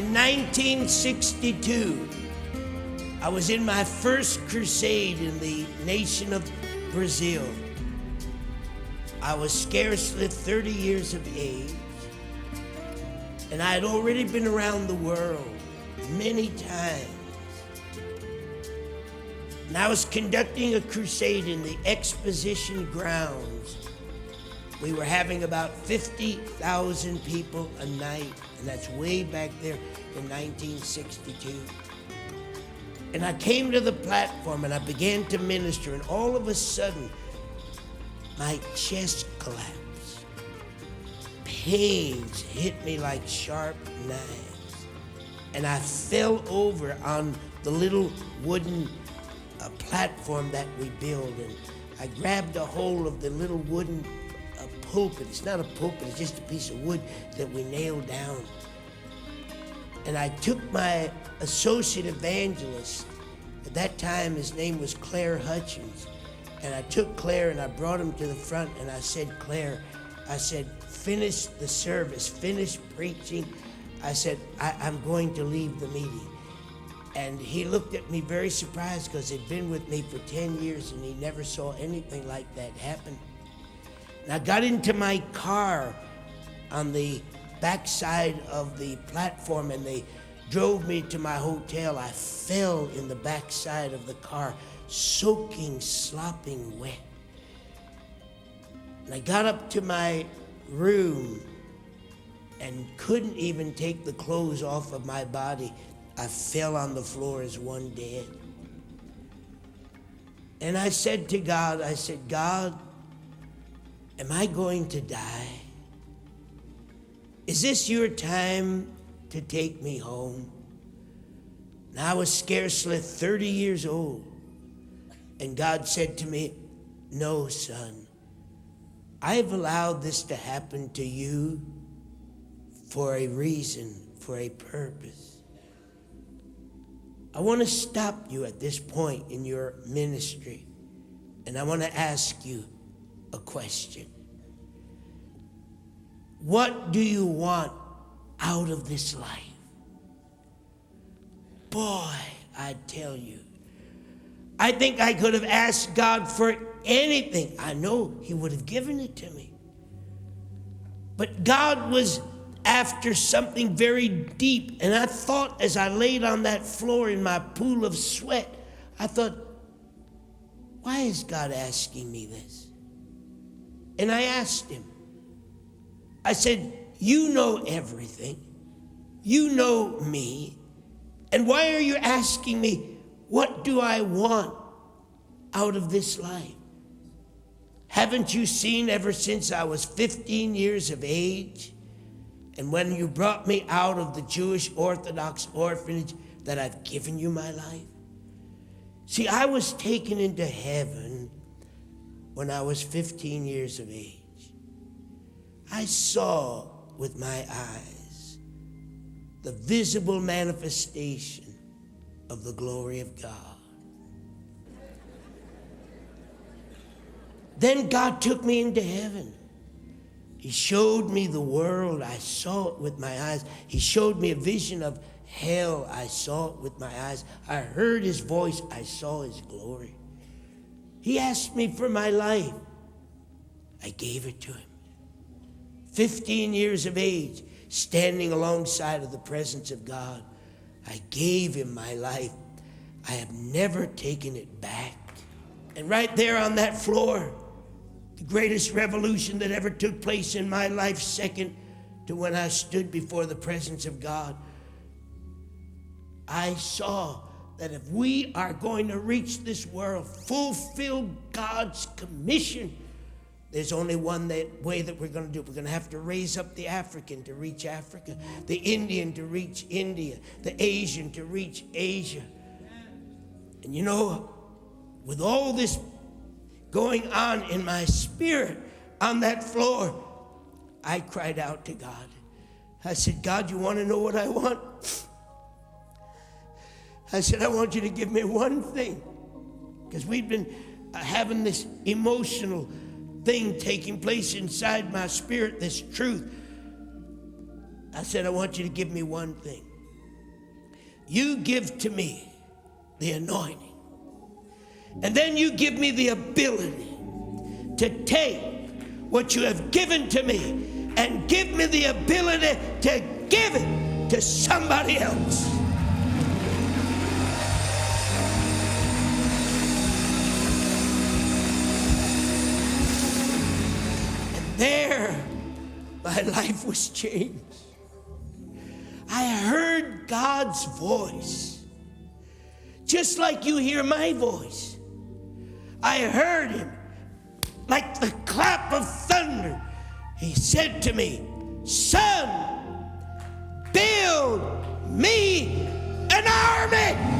In 1962, I was in my first crusade in the nation of Brazil. I was scarcely 30 years of age, and I had already been around the world many times. And I was conducting a crusade in the exposition grounds. We were having about 50,000 people a night, and that's way back there in 1962. And I came to the platform and I began to minister, and all of a sudden, my chest collapsed. Pains hit me like sharp knives, and I fell over on the little wooden platform that we build, and I grabbed a hold of the little wooden pulpit. It's not a pulpit, it's just a piece of wood that we nailed down. And I took my associate evangelist, at that time his name was Claire Hutchins, and I took Claire and I brought him to the front, and I said, Claire, I said, finish the service, finish preaching. I said, I'm going to leave the meeting. And he looked at me very surprised, because he'd been with me for 10 years and he never saw anything like that happen. And I got into my car on the backside of the platform, and they drove me to my hotel. I fell in the backside of the car, soaking, slopping wet. And I got up to my room and couldn't even take the clothes off of my body. I fell on the floor as one dead. And I said to God, I said, God, am I going to die? Is this your time to take me home? And I was scarcely 30 years old. And God said to me, no, son, I've allowed this to happen to you for a reason, for a purpose. I want to stop you at this point in your ministry, and I want to ask you a question. What do you want out of this life? Boy, I tell you, I think I could have asked God for anything. I know He would have given it to me. But God was after something very deep. And I thought, as I laid on that floor in my pool of sweat, I thought, why is God asking me this? And I asked Him. I said, you know everything. You know me. And why are you asking me, what do I want out of this life? Haven't you seen ever since I was 15 years of age, and when you brought me out of the Jewish Orthodox orphanage, that I've given you my life? See, I was taken into heaven when I was 15 years of age. I saw with my eyes the visible manifestation of the glory of God. Then God took me into heaven. He showed me the world. I saw it with my eyes. He showed me a vision of hell. I saw it with my eyes. I heard His voice. I saw His glory. He asked me for my life. I gave it to Him. 15 years of age, standing alongside of the presence of God, I gave Him my life. I have never taken it back. And right there on that floor, the greatest revolution that ever took place in my life, second to when I stood before the presence of God, I saw that if we are going to reach this world, fulfill God's commission, there's only one way that we're going to do it. We're going to have to raise up the African to reach Africa, the Indian to reach India, the Asian to reach Asia. And you know, with all this going on in my spirit on that floor, I cried out to God. I said, God, you want to know what I want? I said, I want you to give me one thing. Because we've been having this emotional thing taking place inside my spirit, this truth. I said, I want you to give me one thing. you give to me the anointing. And then you give me the ability to take what you have given to me and give me the ability to give it to somebody else. And there, my life was changed. I heard God's voice, just like you hear my voice. I heard him like the clap of thunder. He said to me, son, build me an army.